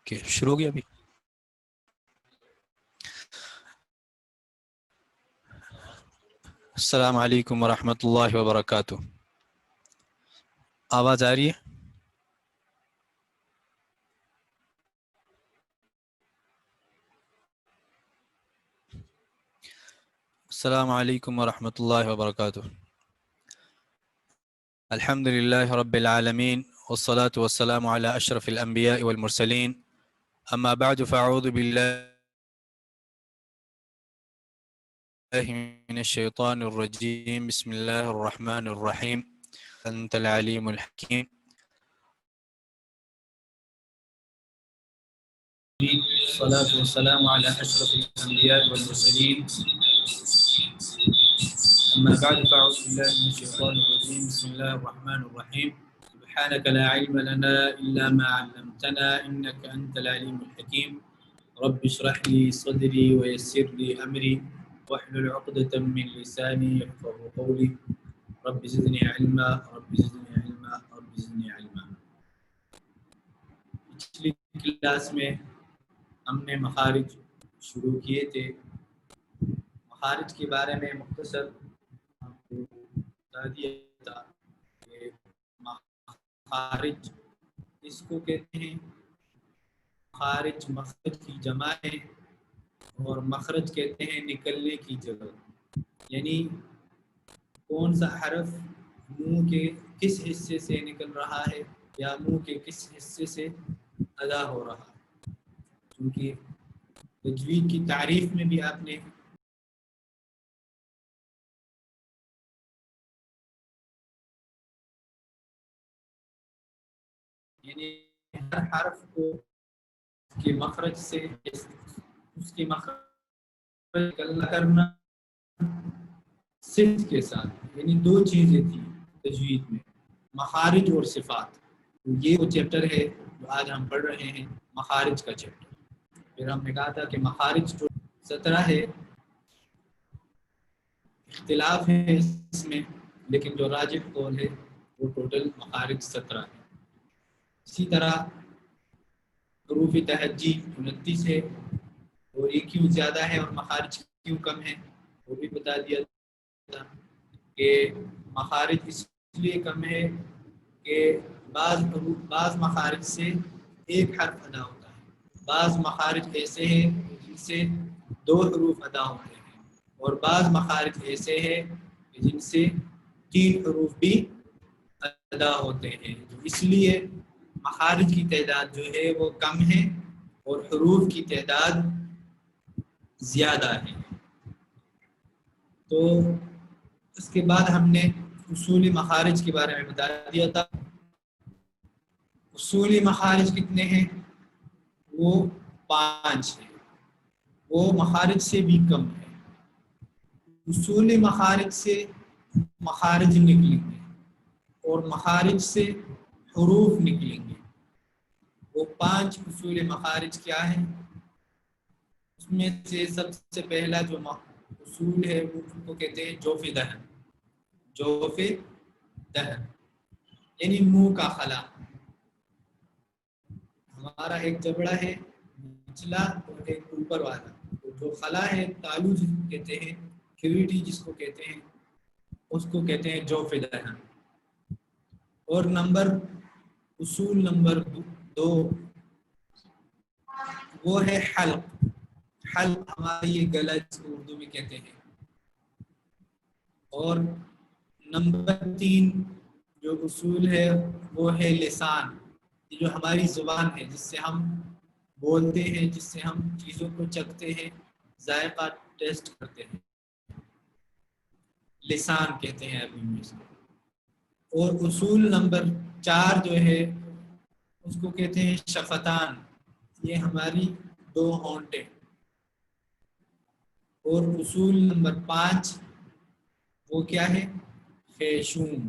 Okay شروع ہو گیا ابھی. السلام علیکم ورحمۃ اللہ وبرکاتہ. آواز آ رہی ہے؟ السلام علیکم ورحمۃ اللہ وبرکاتہ. الحمد للہ رب العالمین والصلاة والسلام علی اشرف الانبیاء والمرسلین. اما بعد فاعوذ باللہ من الشیطان الرجیم. بسم اللہ الرحمن الرحیم. انت العلیم الحکیم. الصلاة والسلام على أشرف الأنبياء والمرسلين. أما بعد فأعوذ بالله من الشيطان الرجيم. بسم الله الرحمن الرحيم. سبحانك لا علم لنا إلا ما علمتنا إنك أنت العليم الحكيم. رب اشرح لي صدري ويسر لي أمري واحلل عقدة من لساني يفقهوا قولي. رب زدني علما رب زدني علما رب زدني علما. پچھلی کلاس میں ہم نے مخارج شروع کیے تھے. مخارج کے بارے میں مختصر آپ کو بتا دیا تھا کہ مخارج اس کو کہتے ہیں. مخارج مخرج کی جمع ہے اور مخرج کہتے ہیں نکلنے کی جگہ. یعنی کون سا حرف منہ کے کس حصے سے نکل رہا ہے یا منہ کے کس حصے سے ادا ہو رہا ہے. کیونکہ تجوید کی تعریف میں بھی آپ نے یعنی ہر حرف کو اس کے مخرج سے اس کے مخرج نکلنا کرنا صفت کے ساتھ. یعنی دو چیزیں تھیں تجوید میں، مخارج اور صفات. یہ وہ چیپٹر ہے جو آج ہم پڑھ رہے ہیں، مخارج کا چیپٹر. پھر ہم نے کہا تھا کہ مخارج جو 17 ہے، اختلاف ہے اس میں، لیکن جو راجح قول ہے وہ ٹوٹل مخارج 17 ہے. اسی طرح حروف تہجی 29 ہے، اور یہ کیوں زیادہ ہے اور مخارج کیوں کم ہے وہ بھی بتا دیا تھا کہ مخارج اس لیے کم ہے کہ بعض مخارج سے ایک حرف ادا ہوتا ہے. بعض مخارج ایسے ہیں جن سے 2 حروف ادا ہوتے ہیں، اور بعض مخارج ایسے ہیں جن سے 3 حروف بھی ادا ہوتے ہیں. اس لیے مخارج کی تعداد جو ہے وہ کم ہے اور حروف کی تعداد زیادہ ہے. تو اس کے بعد ہم نے اصولی مخارج کے بارے میں بتا دیا تھا. اصولی مخارج کتنے ہیں؟ وہ 5 ہیں. وہ مخارج سے بھی کم ہے. اصولی مخارج سے مخارج نکلیں گے اور مخارج سے حروف نکلیں گے. وہ 5 اصول مخارج کیا ہیں؟ اس میں سے سب سے پہلا جو اصول ہے وہ کو کہتے ہیں جوف دہن. جوف دہن یعنی منہ کا خلا. ہمارا ایک جبڑا ہے نچلا اور ایک اوپر والا. جو خلا ہے تالو جس کو کہتے ہیں، کیویٹی جس کو کہتے ہیں، اس کو کہتے ہیں جوف دہن. اور اصول نمبر 2 وہ ہے حلق. حلق ہمارے یہ گلا جس کو اردو میں کہتے ہیں. اور نمبر 3 جو اصول ہے وہ ہے لسان. یہ جو ہماری زبان ہے جس سے ہم بولتے ہیں، جس سے ہم چیزوں کو چکھتے ہیں، ذائقہ ٹیسٹ کرتے ہیں، لسان کہتے ہیں ابھی میں اس کو. اور اصول نمبر 4 جو ہے اس کو کہتے ہیں شفتان. یہ ہماری 2 ہونٹیں. اور اصول نمبر 5 وہ کیا ہے؟ خیشوم.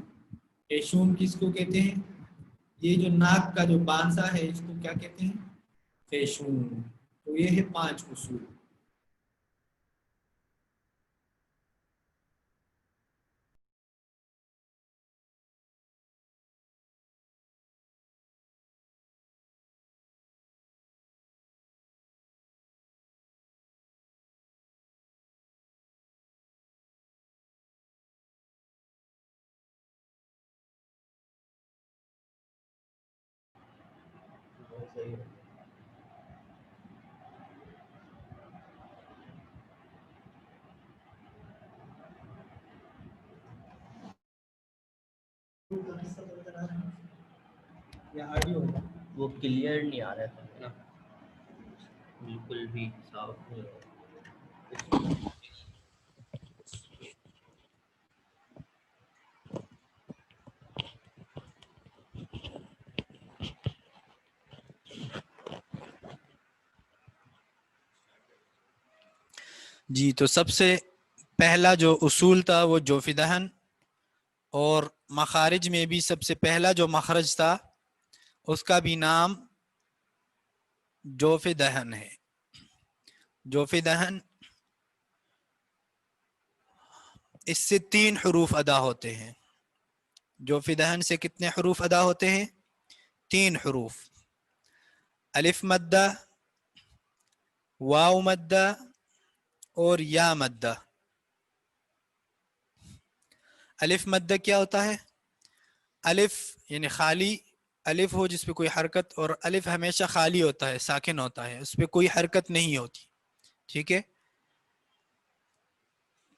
خیشوم کس کو کہتے ہیں؟ یہ جو ناک کا جو بانسا ہے اس کو کیا کہتے ہیں؟ خیشوم. تو یہ ہے 5 اصول. وہ کلیئر نہیں آ رہا ہے، بالکل بھی صاف نہیں ہے۔ جی تو سب سے پہلا جو اصول تھا وہ جوف دہن، اور مخارج میں بھی سب سے پہلا جو مخرج تھا اس کا بھی نام جوف دہن ہے۔ جوف دہن اس سے 3 حروف ادا ہوتے ہیں۔ جوف دہن سے کتنے حروف ادا ہوتے ہیں؟ 3 حروف، الف مدہ، واو مدہ اور یا مدہ۔ الف مدہ کیا ہوتا ہے؟ الف یعنی خالی الف ہو جس پہ کوئی حرکت، اور الف ہمیشہ خالی ہوتا ہے، ساکن ہوتا ہے، اس پہ کوئی حرکت نہیں ہوتی، ٹھیک ہے؟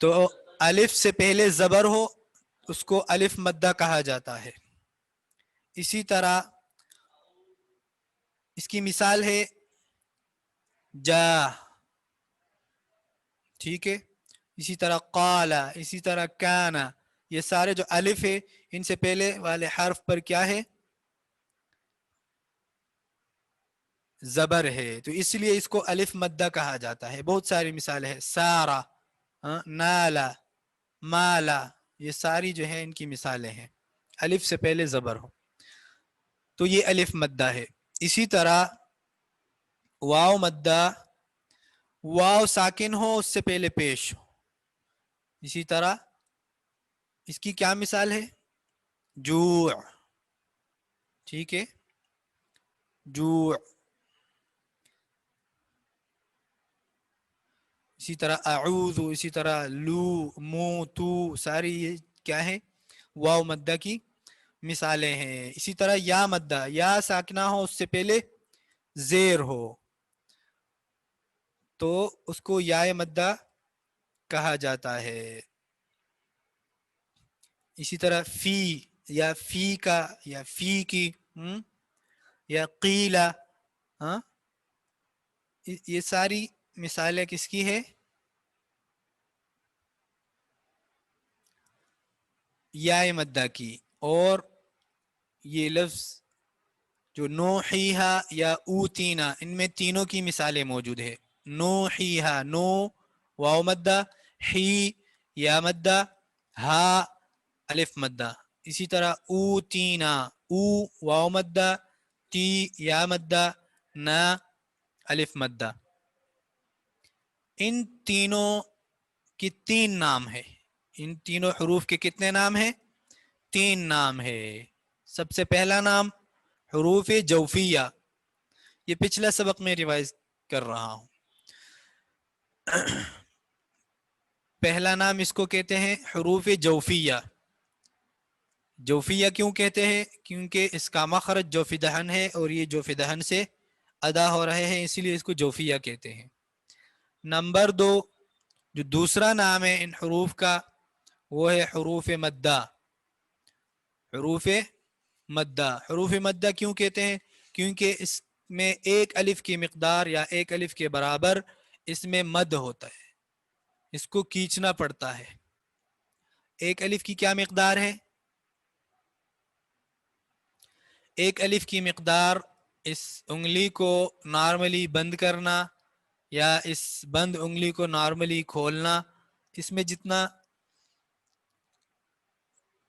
تو الف سے پہلے زبر ہو اس کو الف مدہ کہا جاتا ہے۔ اسی طرح اس کی مثال ہے جا، ٹھیک ہے؟ اسی طرح قال، اسی طرح کان، یہ سارے جو الف ہے ان سے پہلے والے حرف پر کیا ہے؟ زبر ہے، تو اس لیے اس کو الف مدہ کہا جاتا ہے۔ بہت ساری مثال ہے، سارا، نالا، مالا، یہ ساری جو ہے ان کی مثالیں ہیں، الف سے پہلے زبر ہو تو یہ الف مدہ ہے۔ اسی طرح واو مدہ، واو ساکن ہو اس سے پہلے پیش ہو، اسی طرح اس کی کیا مثال ہے؟ جوع، ٹھیک ہے؟ جوع۔ اسی طرح اعوذ، اسی طرح لو، مو، تو، ساری یہ کیا ہے؟ واو مدہ کی مثالیں ہیں۔ اسی طرح یا مدہ، یا ساکنہ ہو اس سے پہلے زیر ہو تو اس کو یا مدہ کہا جاتا ہے۔ اسی طرح فی، یا فی کا، یا فی کی، یا قیلا، یہ ساری مثالیں کس کی ہے؟ یا مدہ کی۔ اور یہ لفظ جو نوحیہا یا اوتینا، ان میں تینوں کی مثالیں موجود ہے۔ نوحیہا، نو واو مدہ، حی یا مدہ، ہا الف مدہ۔ اسی طرح اوتینا، او واو مدہ، تی یا مدہ، نا الف مدہ۔ ان تینوں کی 3 نام ہے، ان تینوں حروف کے کتنے نام ہیں؟ 3 نام ہے۔ سب سے پہلا نام حروف جوفیہ، یہ پچھلا سبق میں ریوائز کر رہا ہوں۔ پہلا نام اس کو کہتے ہیں حروف جوفیہ۔ جوفیہ کیوں کہتے ہیں؟ کیونکہ اس کا مخرج جوف دہن ہے اور یہ جوف دہن سے ادا ہو رہے ہیں، اسی لیے اس کو جوفیہ کہتے ہیں۔ نمبر 2، جو دوسرا نام ہے ان حروف کا وہ ہے حروف مدہ۔ حروف مدہ، حروف مدہ کیوں کہتے ہیں؟ کیونکہ اس میں ایک الف کی مقدار یا ایک الف کے برابر اس میں مد ہوتا ہے، اس کو کھینچنا پڑتا ہے۔ ایک الف کی کیا مقدار ہے؟ ایک الف کی مقدار اس انگلی کو نارملی بند کرنا یا اس بند انگلی کو نارملی کھولنا، اس میں جتنا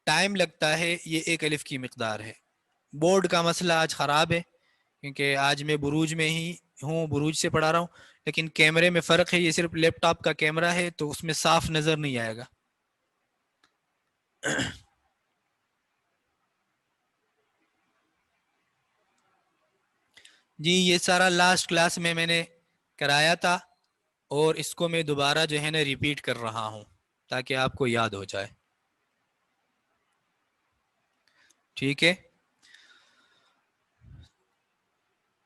ٹائم لگتا ہے یہ ایک الف کی مقدار ہے۔ بورڈ کا مسئلہ آج خراب ہے کیونکہ آج میں بروج میں ہی ہوں، بروج سے پڑھا رہا ہوں، لیکن کیمرے میں فرق ہے، یہ صرف لیپ ٹاپ کا کیمرہ ہے تو اس میں صاف نظر نہیں آئے گا۔ جی یہ سارا لاسٹ کلاس میں نے کرایا تھا اور اس کو میں دوبارہ جو ہے نا ریپیٹ کر رہا ہوں تاکہ آپ کو یاد ہو جائے، ٹھیک ہے؟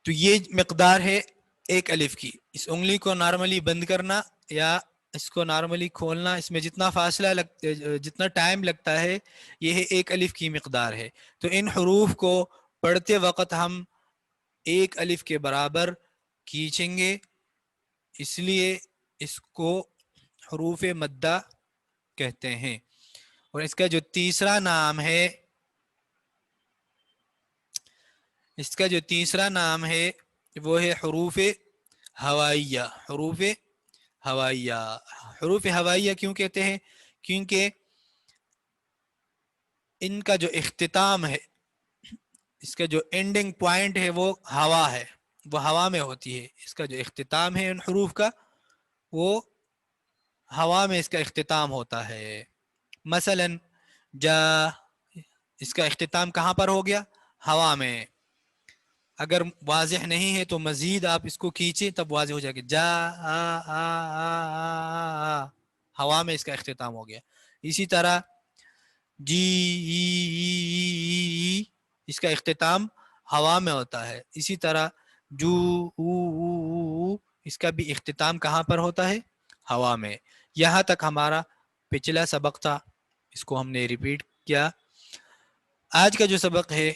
تو یہ مقدار ہے ایک الف کی. اس انگلی کو نارملی بند کرنا یا اس کو نارملی کھولنا، اس میں جتنا فاصلہ جتنا ٹائم لگتا ہے یہ ہے ایک الف کی مقدار ہے. تو ان حروف کو پڑھتے وقت ہم ایک الف کے برابر کھینچیں گے، اس لیے اس کو حروف مدہ کہتے ہیں. اور اس کا جو تیسرا نام ہے، اس کا جو تیسرا نام ہے وہ ہے حروف ہوائیہ. حروف ہوائیہ. حروف ہوائیہ کیوں کہتے ہیں؟ کیونکہ ان کا جو اختتام ہے، اس کا جو اینڈنگ پوائنٹ ہے وہ ہوا ہے، وہ ہوا میں ہوتی ہے. اس کا جو اختتام ہے ان حروف کا وہ ہوا میں اس کا اختتام ہوتا ہے. مثلا جا، اس کا اختتام کہاں پر ہو گیا؟ ہوا میں. اگر واضح نہیں ہے تو مزید آپ اس کو کھینچیں تب واضح ہو جائے گا. جا آ آ آ آ آ، ہوا میں اس کا اختتام ہو گیا. اسی طرح جی ای ای ای ای، اس کا اختتام ہوا میں ہوتا ہے. اسی طرح جو او او او او، اس کا بھی اختتام کہاں پر ہوتا ہے؟ ہوا میں. یہاں تک ہمارا پچھلا سبق تھا، اس کو ہم نے ریپیٹ کیا. آج کا جو سبق ہے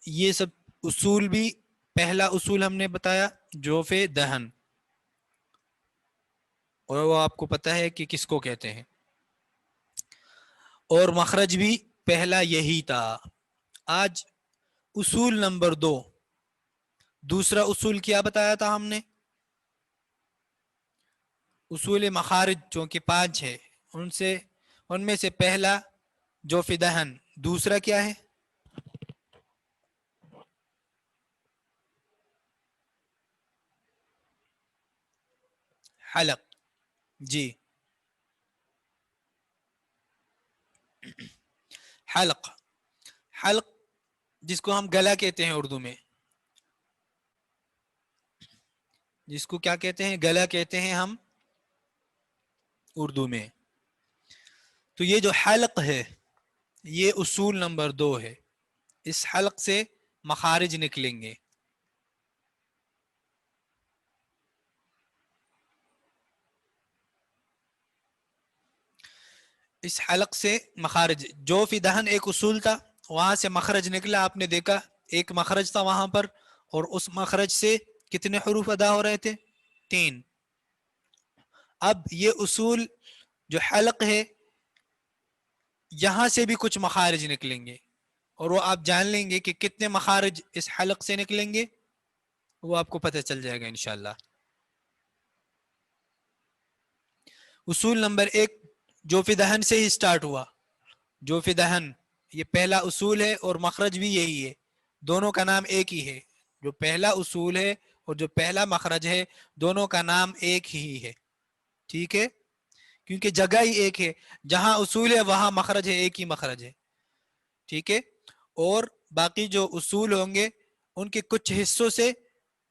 یہ سب اصول بھی، پہلا اصول ہم نے بتایا جوف دہن، اور وہ آپ کو پتہ ہے کہ کس کو کہتے ہیں. اور مخرج بھی پہلا یہی تھا. آج اصول نمبر 2، دوسرا اصول کیا بتایا تھا ہم نے؟ اصول مخارج جو کہ 5 ہے، ان میں سے پہلا جوف دہن، دوسرا کیا ہے؟ حلق. جی، حلق. حلق جس کو ہم گلا کہتے ہیں اردو میں، جس کو کیا کہتے ہیں؟ گلا کہتے ہیں ہم اردو میں. تو یہ جو حلق ہے یہ اصول نمبر 2 ہے. اس حلق سے مخارج نکلیں گے. اس حلق سے مخارج، جوف دہن ایک اصول تھا، وہاں سے مخرج نکلا، آپ نے دیکھا ایک مخرج تھا وہاں پر، اور اس مخرج سے کتنے حروف ادا ہو رہے تھے؟ 3. اب یہ اصول جو حلق ہے یہاں سے بھی کچھ مخارج نکلیں گے، اور وہ آپ جان لیں گے کہ کتنے مخارج اس حلق سے نکلیں گے، وہ آپ کو پتہ چل جائے گا انشاءاللہ. اصول نمبر 1 جوف دہن سے ہی سٹارٹ ہوا. جوف دہن یہ پہلا اصول ہے اور مخرج بھی یہی ہے، دونوں کا نام ایک ہی ہے. جو پہلا اصول ہے اور جو پہلا مخرج ہے دونوں کا نام ایک ہی ہے. ٹھیک ہے؟ کیونکہ جگہ ہی ایک ہے، جہاں اصول ہے وہاں مخرج ہے، ایک ہی مخرج ہے. ٹھیک ہے؟ اور باقی جو اصول ہوں گے ان کے کچھ حصوں سے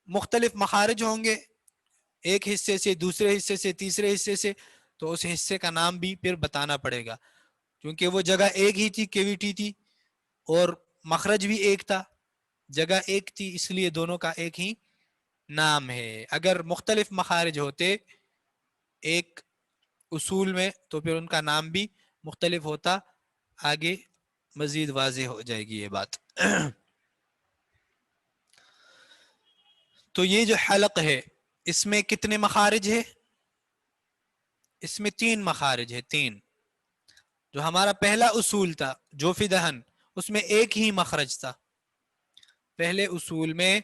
مختلف مخارج ہوں گے، ایک حصے سے، دوسرے حصے سے، تیسرے حصے سے، تو اس حصے کا نام بھی پھر بتانا پڑے گا. کیونکہ وہ جگہ ایک ہی تھی، کیویٹی تھی، اور مخرج بھی ایک تھا، جگہ ایک تھی، اس لیے دونوں کا ایک ہی نام ہے. اگر مختلف مخارج ہوتے ایک اصول میں تو پھر ان کا نام بھی مختلف ہوتا. آگے مزید واضح ہو جائے گی یہ بات. تو یہ جو حلق ہے اس میں کتنے مخارج ہے؟ اس میں 3 مخارج ہے. 3. جو ہمارا پہلا اصول تھا جوف دہن، اس میں ایک ہی مخرج تھا. پہلے اصول میں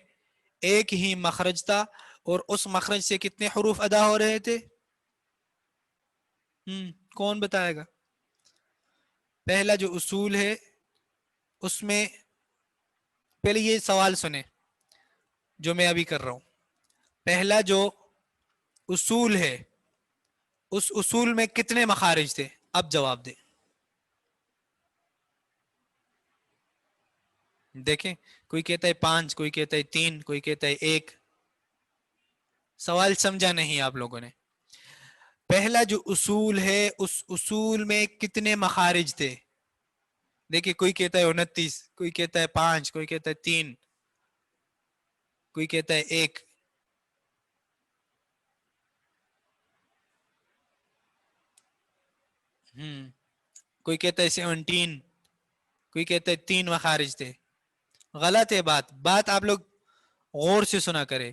ایک ہی مخرج تھا، اور اس مخرج سے کتنے حروف ادا ہو رہے تھے؟ کون بتائے گا؟ پہلا جو اصول ہے اس میں، پہلے یہ سوال سنیں جو میں ابھی کر رہا ہوں. پہلا جو اصول ہے اس اصول میں کتنے مخارج تھے؟ اب جواب دیں. دیکھیں، کوئی کہتا ہے 5، کوئی کہتا ہے 3، کوئی کہتا ہے 1. سوال سمجھا نہیں آپ لوگوں نے. پہلا جو اصول ہے اس اصول میں کتنے مخارج تھے؟ دیکھیں، کوئی کہتا ہے 29، کوئی کہتا ہے 5، کوئی کہتا ہے 3، کوئی کہتا ہے 1، کوئی کہتا ہے 17، کوئی کہتا ہے 3 مخارج تھے. غلط ہے بات آپ لوگ غور سے سنا کرے.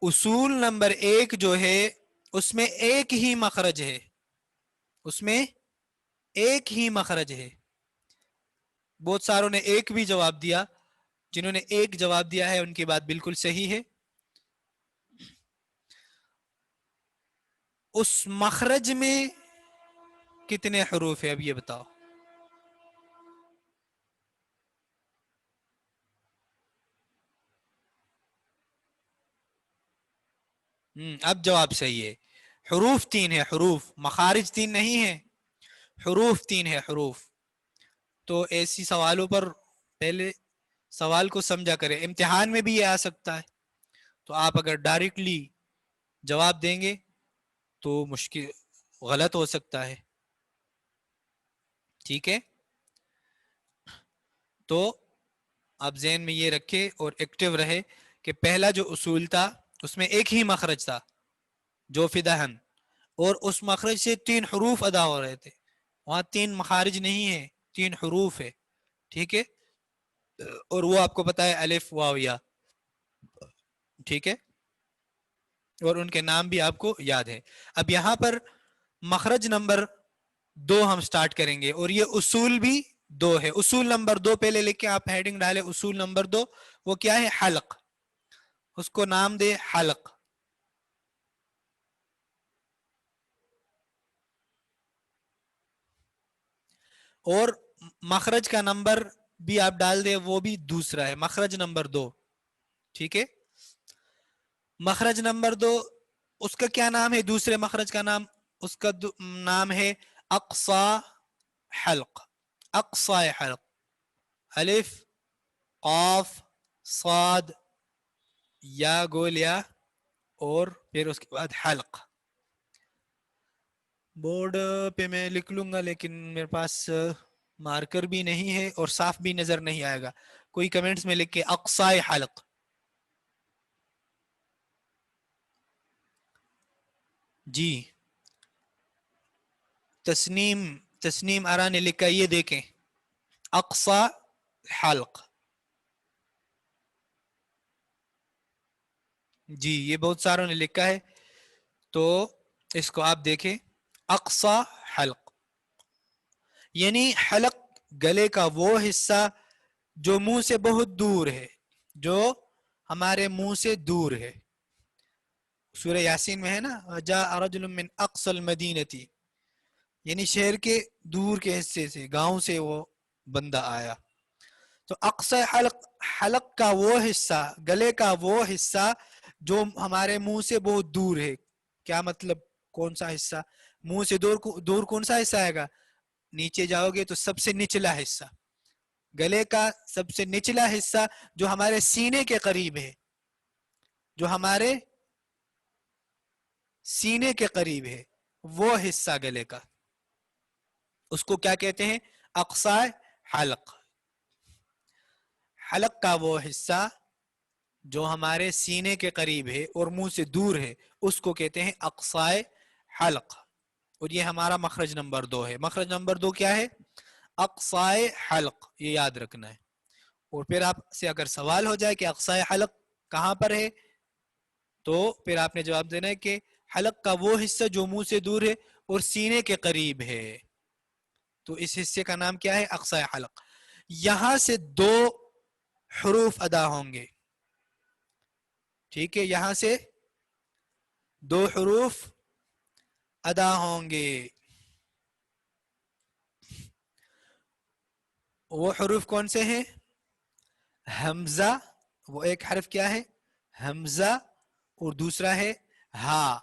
اصول نمبر 1 جو ہے اس میں ایک ہی مخرج ہے، اس میں ایک ہی مخرج ہے. بہت ساروں نے ایک بھی جواب دیا، جنہوں نے ایک جواب دیا ہے ان کی بات بالکل صحیح ہے. اس مخرج میں کتنے حروف ہیں اب یہ بتاؤ. اب جواب صحیح ہے. حروف 3 ہے، حروف، مخارج 3 نہیں ہے، حروف 3 ہے، حروف. تو ایسی سوالوں پر پہلے سوال کو سمجھا کریں. امتحان میں بھی یہ آ سکتا ہے، تو آپ اگر ڈائریکٹلی جواب دیں گے تو مشکل غلط ہو سکتا ہے. ٹھیک ہے، تو آپ ذہن میں یہ رکھے اور ایکٹیو رہے کہ پہلا جو اصول تھا اس میں ایک ہی مخرج تھا جو فداہن، اور اس مخرج سے 3 حروف ادا ہو رہے تھے. وہاں 3 مخارج نہیں ہے، 3 حروف ہے. ٹھیک ہے، اور وہ آپ کو پتا ہے الف واو یا. ٹھیک ہے، اور ان کے نام بھی آپ کو یاد ہے. اب یہاں پر مخرج نمبر 2 ہم سٹارٹ کریں گے، اور یہ اصول بھی 2 ہے. اصول نمبر 2 پہلے لکھ کے آپ ہیڈنگ ڈالے. اصول نمبر 2 وہ کیا ہے؟ حلق. اس کو نام دے حلق. اور مخرج کا نمبر بھی آپ ڈال دے، وہ بھی دوسرا ہے، مخرج نمبر 2. ٹھیک ہے، مخرج نمبر 2 اس کا کیا نام ہے؟ دوسرے مخرج کا نام، اس کا نام ہے اقصا حلق. اقصا حلق، الف قاف صاد یا گول یا، اور پھر اس کے بعد حلق. بورڈ پہ میں لکھ لوں گا لیکن میرے پاس مارکر بھی نہیں ہے اور صاف بھی نظر نہیں آئے گا. کوئی کمنٹس میں لکھ کے اقصا حلق. جی تسنیم آرا نے لکھا، یہ دیکھیں اقصا حلق. جی یہ بہت ساروں نے لکھا ہے، تو اس کو آپ دیکھیں اقصا حلق یعنی حلق گلے کا وہ حصہ جو منہ سے بہت دور ہے، جو ہمارے منہ سے دور ہے. سورہ یاسین میں ہے نا، جاء رجل من اقصى المدینہ، یعنی شہر کے دور کے حصے سے، گاؤں سے وہ بندہ آیا. تو اقصی حلق، حلق کا وہ حصہ، گلے کا وہ حصہ جو ہمارے منہ سے بہت دور ہے. کیا مطلب؟ کون سا حصہ منہ سے دور کون سا حصہ آئے گا؟ نیچے جاؤ گے تو سب سے نچلا حصہ، گلے کا سب سے نچلا حصہ جو ہمارے سینے کے قریب ہے، جو ہمارے سینے کے قریب ہے، وہ حصہ گلے کا، اس کو کیا کہتے ہیں؟ اقصی حلق. حلق کا وہ حصہ جو ہمارے سینے کے قریب ہے اور منہ سے دور ہے، اس کو کہتے ہیں اقصی حلق. اور یہ ہمارا مخرج نمبر 2 ہے. مخرج نمبر 2 کیا ہے؟ اقصی حلق. یہ یاد رکھنا ہے. اور پھر آپ سے اگر سوال ہو جائے کہ اقصی حلق کہاں پر ہے، تو پھر آپ نے جواب دینا ہے کہ حلق کا وہ حصہ جو منہ سے دور ہے اور سینے کے قریب ہے. تو اس حصے کا نام کیا ہے؟ اقصی حلق. یہاں سے 2 حروف ادا ہوں گے. ٹھیک ہے، یہاں سے 2 حروف ادا ہوں گے. وہ حروف کون سے ہیں؟ حمزہ، وہ ایک حرف کیا ہے؟ حمزہ، اور دوسرا ہے ہا.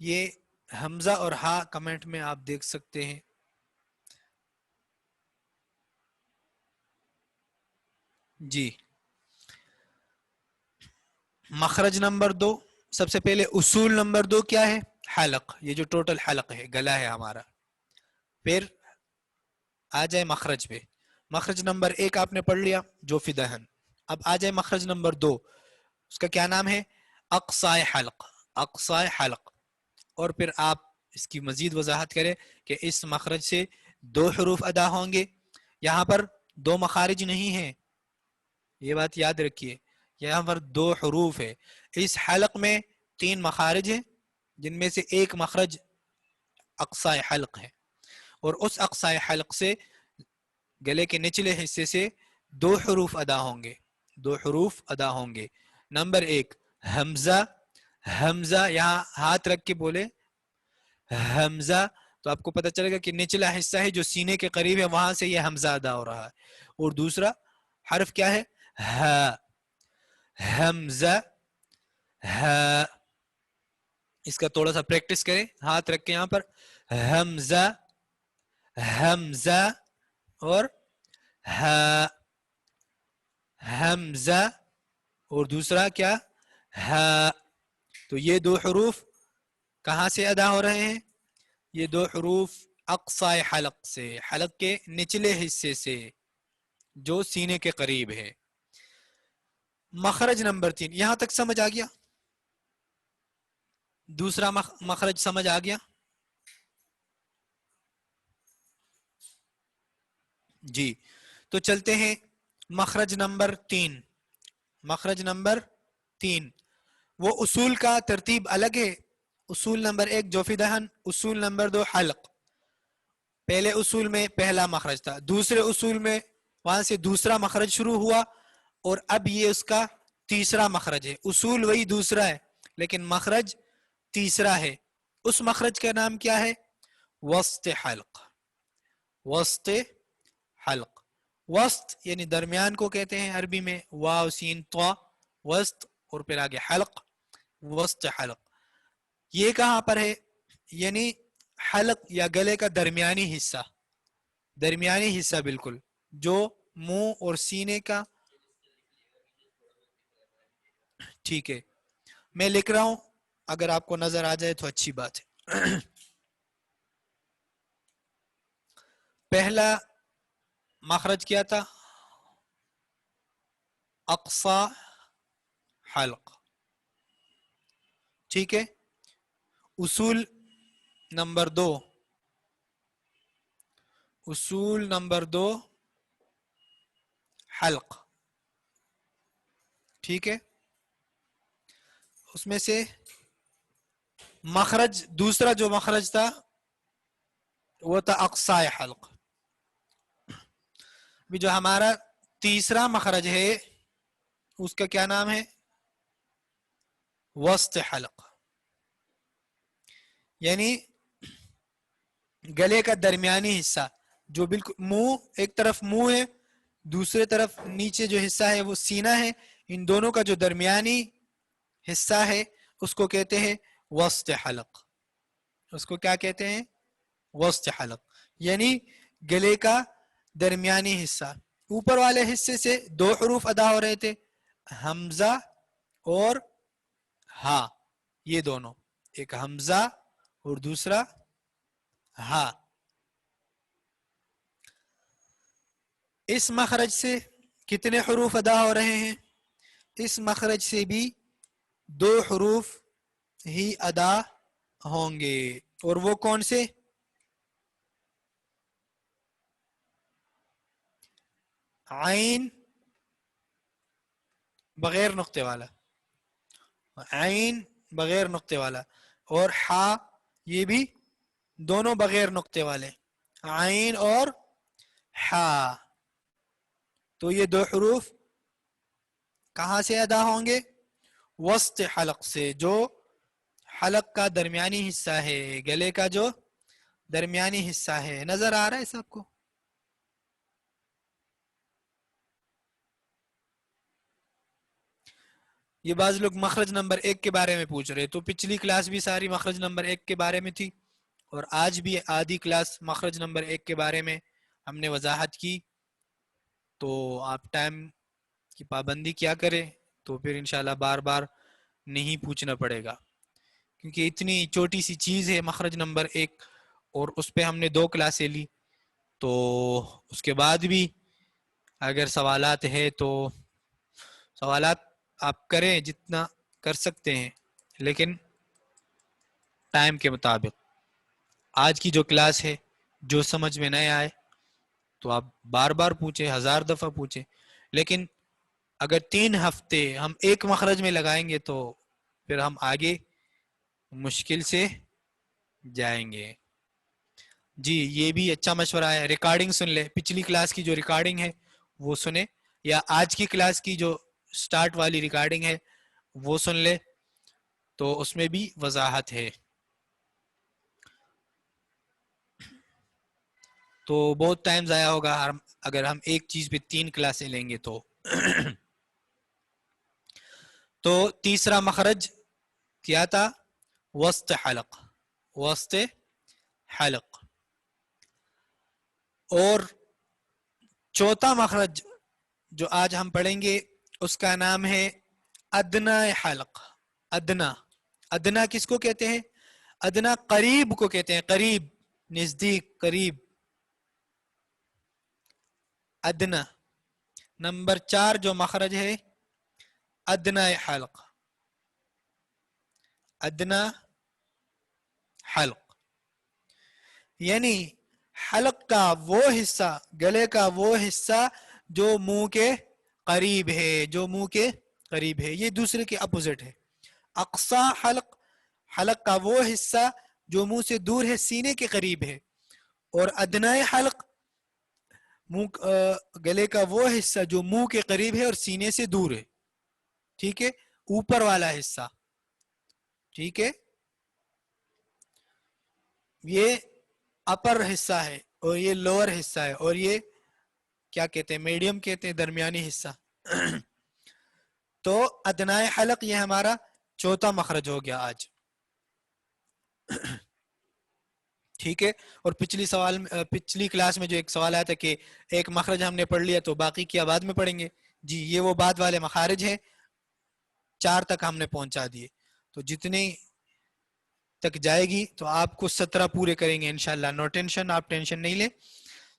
یہ حمزہ اور ہا کمنٹ میں آپ دیکھ سکتے ہیں. جی مخرج نمبر 2، سب سے پہلے اصول نمبر 2 کیا ہے؟ حلق. یہ جو ٹوٹل حلق ہے، گلا ہے ہمارا. پھر آ جائے مخرج پہ. مخرج نمبر 1 آپ نے پڑھ لیا جوف دہن. اب آ جائے مخرج نمبر 2, اس کا کیا نام ہے؟ اقصائے حلق. اقصائے حلق. اور پھر آپ اس کی مزید وضاحت کریں کہ اس مخرج سے 2 حروف ادا ہوں گے. یہاں پر 2 مخارج نہیں ہیں, یہ بات یاد رکھیے, یہاں پر 2 حروف ہے. اس حلق میں 3 مخارج ہیں جن میں سے ایک مخرج اقصائے حلق ہے, اور اس اقصائے حلق سے گلے کے نچلے حصے سے 2 حروف ادا ہوں گے. 2 حروف ادا ہوں گے. نمبر 1 حمزہ. حمزہ یہاں ہاتھ رکھ کے بولے حمزہ, تو آپ کو پتہ چلے گا کہ نچلا حصہ ہے جو سینے کے قریب ہے, وہاں سے یہ حمزہ ادا ہو رہا ہے. اور دوسرا حرف کیا ہے؟ ہا. حمزہ ہا. اس کا تھوڑا سا پریکٹس کریں, ہاتھ رکھ کے یہاں پر حمزہ حمزہ اور ہا. حمزہ اور دوسرا کیا؟ ہا. تو یہ 2 حروف کہاں سے ادا ہو رہے ہیں؟ یہ 2 حروف اقصائے حلق سے, حلق کے نچلے حصے سے جو سینے کے قریب ہے. مخرج نمبر 3 یہاں تک سمجھ آ گیا؟ دوسرا مخرج سمجھ آ گیا؟ جی, تو چلتے ہیں مخرج نمبر 3. مخرج نمبر 3 وہ اصول کا ترتیب الگ ہے. اصول نمبر 1 جوف دہن, اصول نمبر 2 حلق. پہلے اصول میں پہلا مخرج تھا, دوسرے اصول میں وہاں سے دوسرا مخرج شروع ہوا, اور اب یہ اس کا تیسرا مخرج ہے. اصول وہی دوسرا ہے لیکن مخرج تیسرا ہے. اس مخرج کا نام کیا ہے؟ وسط حلق. وسط حلق. وسط یعنی درمیان کو کہتے ہیں عربی میں, واو سین طا, وسط, اور پھر آگے حلق. وسط حلق یہ کہاں پر ہے؟ یعنی حلق یا گلے کا درمیانی حصہ, درمیانی حصہ بالکل, جو منہ اور سینے کا. ٹھیک ہے, میں لکھ رہا ہوں, اگر آپ کو نظر آ جائے تو اچھی بات ہے. پہلا مخرج کیا تھا؟ اقصا حلق. ٹھیک ہے. اصول نمبر 2, اصول نمبر 2 حلق. ٹھیک ہے. اس میں سے مخرج دوسرا جو مخرج تھا وہ تھا اقصائے حلق. بھی جو ہمارا تیسرا مخرج ہے اس کا کیا نام ہے؟ وسط حلق. یعنی گلے کا درمیانی حصہ جو بالکل منہ, ایک طرف منہ ہے, دوسرے طرف نیچے جو حصہ ہے وہ سینہ ہے, ان دونوں کا جو درمیانی حصہ ہے اس کو کہتے ہیں وسط حلق. اس کو کیا کہتے ہیں؟ وسط حلق. یعنی گلے کا درمیانی حصہ. اوپر والے حصے سے 2 حروف ادا ہو رہے تھے, حمزہ اور ہا, یہ دونوں, ایک حمزہ اور دوسرا ہا. اس مخرج سے کتنے حروف ادا ہو رہے ہیں؟ اس مخرج سے بھی 2 حروف ہی ادا ہوں گے, اور وہ کون سے؟ عین بغیر نقطے والا, عین بغیر نقطے والا, اور ہا یہ بھی دونوں بغیر نقطے والے, عین اور ہا. تو یہ 2 حروف کہاں سے ادا ہوں گے؟ وسط حلق سے, جو حلق کا درمیانی حصہ ہے, گلے کا جو درمیانی حصہ ہے. نظر آ رہا ہے سب کو؟ یہ بعض لوگ مخرج نمبر 1 کے بارے میں پوچھ رہے, تو پچھلی کلاس بھی ساری مخرج نمبر 1 کے بارے میں تھی, اور آج بھی آدھی کلاس مخرج نمبر 1 کے بارے میں ہم نے وضاحت کی. تو آپ ٹائم کی پابندی کیا کریں, تو پھر انشاءاللہ بار بار نہیں پوچھنا پڑے گا, کیونکہ اتنی چھوٹی سی چیز ہے مخرج نمبر 1, اور اس پہ ہم نے 2 کلاسیں لی. تو اس کے بعد بھی اگر سوالات ہے تو سوالات آپ کریں جتنا کر سکتے ہیں، لیکن ٹائم کے مطابق. آج کی جو کلاس ہے جو سمجھ میں نہیں آئے تو آپ بار بار پوچھیں، 1000 دفعہ پوچھیں. لیکن اگر 3 ہفتے ہم ایک مخرج میں لگائیں گے تو پھر ہم آگے مشکل سے جائیں گے. جی یہ بھی اچھا مشورہ ہے. ریکارڈنگ سن لے، پچھلی کلاس کی جو ریکارڈنگ ہے وہ سنیں، یا آج کی کلاس کی جو سٹارٹ والی ریکارڈنگ ہے وہ سن لے، تو اس میں بھی وضاحت ہے. تو بہت ٹائم ضائع ہوگا اگر ہم ایک چیز پہ 3 کلاسیں لیں گے تو. تو تیسرا مخرج کیا تھا؟ وسط حلق. وسط حلق. اور چوتھا مخرج جو آج ہم پڑھیں گے اس کا نام ہے ادنا حلق. ادنا. ادنا کس کو کہتے ہیں؟ ادنا قریب کو کہتے ہیں، قریب، نزدیک، قریب. ادنا. نمبر 4 جو مخرج ہے ادنا حلق. ادنا حلق یعنی حلق کا وہ حصہ، گلے کا وہ حصہ جو منہ کے قریب ہے، جو منہ کے قریب ہے. یہ دوسرے کے اپوزٹ ہے. اقصی حلق، حلق کا وہ حصہ جو منہ سے دور ہے، سینے کے قریب ہے. اور ادنائے حلق، گلے کا وہ حصہ جو منہ کے قریب ہے اور سینے سے دور ہے. ٹھیک ہے، اوپر والا حصہ. ٹھیک ہے، یہ اپر حصہ ہے اور یہ لوور حصہ ہے، اور یہ کیا کہتے ہیں؟ میڈیم کہتے ہیں، درمیانی حصہ. تو ادنائے حلق یہ ہمارا چوتھا مخرج ہو گیا آج. ٹھیک ہے. اور پچھلی کلاس میں جو ایک سوال آیا تھا کہ ایک مخرج ہم نے پڑھ لیا تو باقی کیا بعد میں پڑھیں گے. جی یہ وہ بعد والے مخارج ہیں، 4 تک ہم نے پہنچا دیے. تو جتنے تک جائے گی تو آپ کو 17 پورے کریں گے انشاءاللہ. نو ٹینشن، آپ ٹینشن نہیں لیں،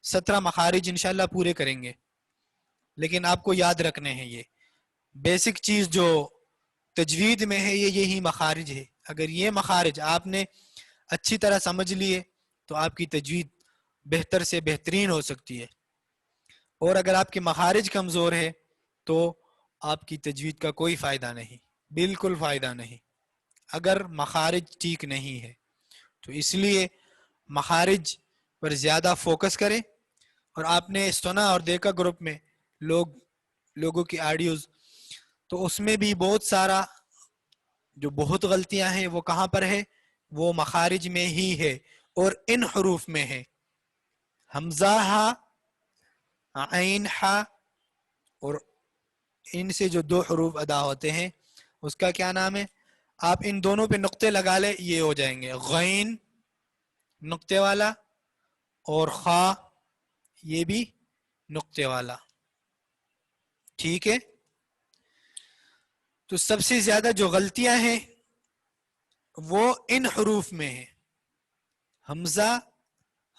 17 مخارج انشاءاللہ پورے کریں گے. لیکن آپ کو یاد رکھنے ہیں یہ بیسک چیز جو تجوید میں ہے، یہ یہی مخارج ہے. اگر یہ مخارج آپ نے اچھی طرح سمجھ لیے تو آپ کی تجوید بہتر سے بہترین ہو سکتی ہے. اور اگر آپ کے مخارج کمزور ہے تو آپ کی تجوید کا کوئی فائدہ نہیں، بالکل فائدہ نہیں، اگر مخارج ٹھیک نہیں ہے. تو اس لیے مخارج پر زیادہ فوکس کریں. اور آپ نے سنا اور دیکھا گروپ میں لوگوں کی آڈیوز، تو اس میں بھی بہت سارا جو بہت غلطیاں ہیں وہ کہاں پر ہے؟ وہ مخارج میں ہی ہے، اور ان حروف میں ہے. حمزہ ہا، عین ہا، اور ان سے جو 2 حروف ادا ہوتے ہیں اس کا کیا نام ہے؟ آپ ان دونوں پہ نقطے لگا لے، یہ ہو جائیں گے غین نقطے والا اور خا یہ بھی نقطے والا. ٹھیک ہے. تو سب سے زیادہ جو غلطیاں ہیں وہ ان حروف میں ہیں، حمزہ،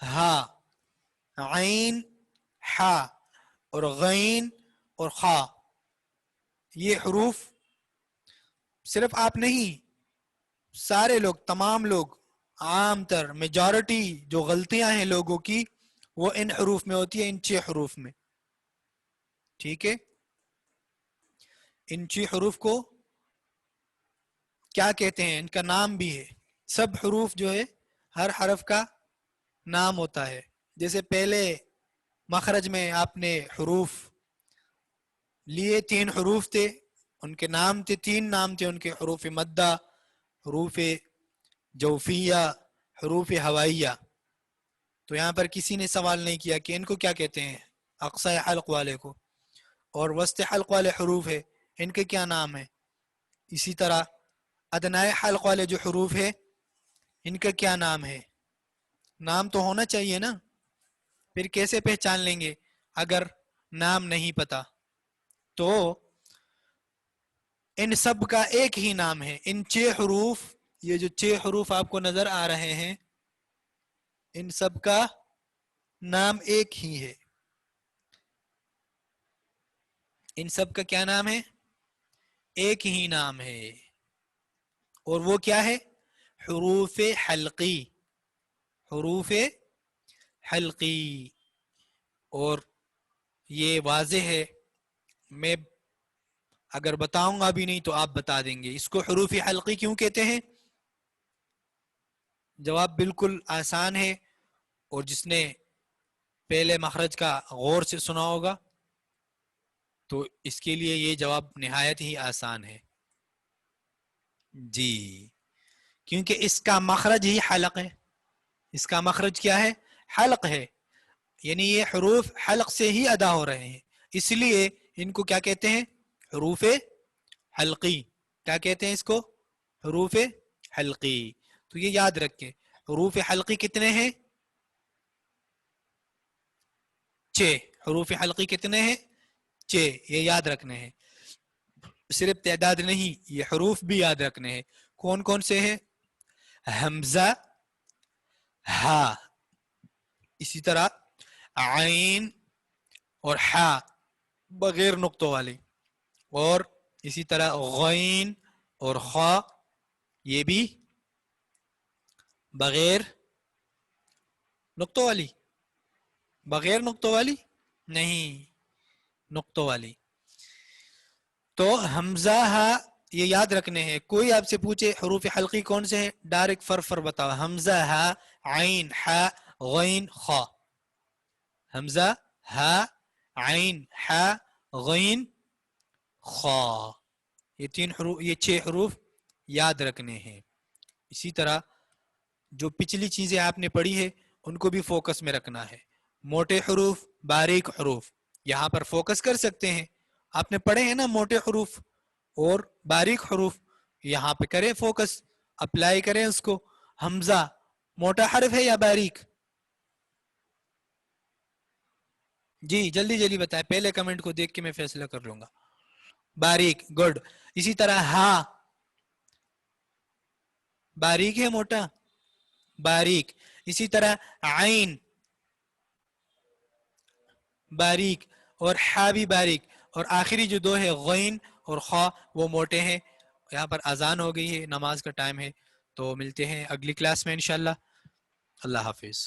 ہا، عین، ہا، اور غین اور خا. یہ حروف صرف آپ نہیں، سارے لوگ، تمام لوگ، عام تر میجورٹی جو غلطیاں ہیں لوگوں کی وہ ان حروف میں ہوتی ہے، ان 6 حروف میں. ٹھیک ہے. ان 6 حروف کو کیا کہتے ہیں؟ ان کا نام بھی ہے. سب حروف جو ہے ہر حرف کا نام ہوتا ہے. جیسے پہلے مخرج میں آپ نے حروف لیے، 3 حروف تھے، ان کے نام تھے، 3 نام تھے ان کے: حروف مدہ، حروف جوفیہ، حروف ہوائیہ. تو یہاں پر کسی نے سوال نہیں کیا کہ ان کو کیا کہتے ہیں، اقصی حلق والے کو. اور وسط حلق والے حروف ہے، ان کے کیا نام ہے. اسی طرح ادنائے حلق والے جو حروف ہے ان کا کیا نام ہے. نام تو ہونا چاہیے نا، پھر کیسے پہچان لیں گے اگر نام نہیں پتا. تو ان سب کا ایک ہی نام ہے. ان 6 حروف، یہ جو 6 حروف آپ کو نظر آ رہے ہیں، ان سب کا نام ایک ہی ہے. ان سب کا کیا نام ہے؟ ایک ہی نام ہے، اور وہ کیا ہے؟ حروف حلقی، حروف حلقی. اور یہ واضح ہے، میں اگر بتاؤں گا بھی نہیں تو آپ بتا دیں گے اس کو حروف حلقی کیوں کہتے ہیں. جواب بالکل آسان ہے، اور جس نے پہلے مخرج کا غور سے سنا ہوگا تو اس کے لیے یہ جواب نہایت ہی آسان ہے. جی، کیونکہ اس کا مخرج ہی حلق ہے. اس کا مخرج کیا ہے؟ حلق ہے، یعنی یہ حروف حلق سے ہی ادا ہو رہے ہیں، اس لیے ان کو کیا کہتے ہیں؟ حروف حلقی. کیا کہتے ہیں اس کو؟ حروف حلقی. تو یہ یاد رکھیں، حروف حلقی کتنے ہیں؟ 6. حروف حلقی کتنے ہیں؟ 6. یہ یاد رکھنے ہیں، صرف تعداد نہیں، یہ حروف بھی یاد رکھنے ہیں. کون کون سے ہیں؟ حمزہ، ہا، اسی طرح عین اور حا بغیر نقطوں والی، اور اسی طرح غین اور خا یہ بھی بغیر نقطوں والی. بغیر نقطوں والی نہیں، نقطوں والی. تو حمزہ ہا یہ یاد رکھنے ہیں. کوئی آپ سے پوچھے حروف حلقی کون سے ہیں، ڈائریکٹ فر بتاؤ. حمزہ ہا، عین ہا، غین خا. حمزہ ہا، عین ہا، غین خا. یہ 3 حروف، یہ 6 حروف یاد رکھنے ہیں. اسی طرح جو پچھلی چیزیں آپ نے پڑھی ہے ان کو بھی فوکس میں رکھنا ہے. موٹے حروف، باریک حروف، یہاں پر فوکس کر سکتے ہیں. آپ نے پڑھے ہیں نا موٹے حروف اور باریک حروف، یہاں پہ کریں فوکس، اپلائی کریں اس کو. حمزہ موٹا حرف ہے یا باریک؟ جی جلدی جلدی بتائیں، پہلے کمنٹ کو دیکھ کے میں فیصلہ کر لوں گا. باریک، گڈ. اسی طرح ہا باریک ہے موٹا؟ باریک. اسی طرح عین باریک، اور حا بھی باریک، اور آخری جو 2 ہے غین اور خا وہ موٹے ہیں. یہاں پر اذان ہو گئی ہے، نماز کا ٹائم ہے، تو ملتے ہیں اگلی کلاس میں انشاءاللہ. اللہ حافظ.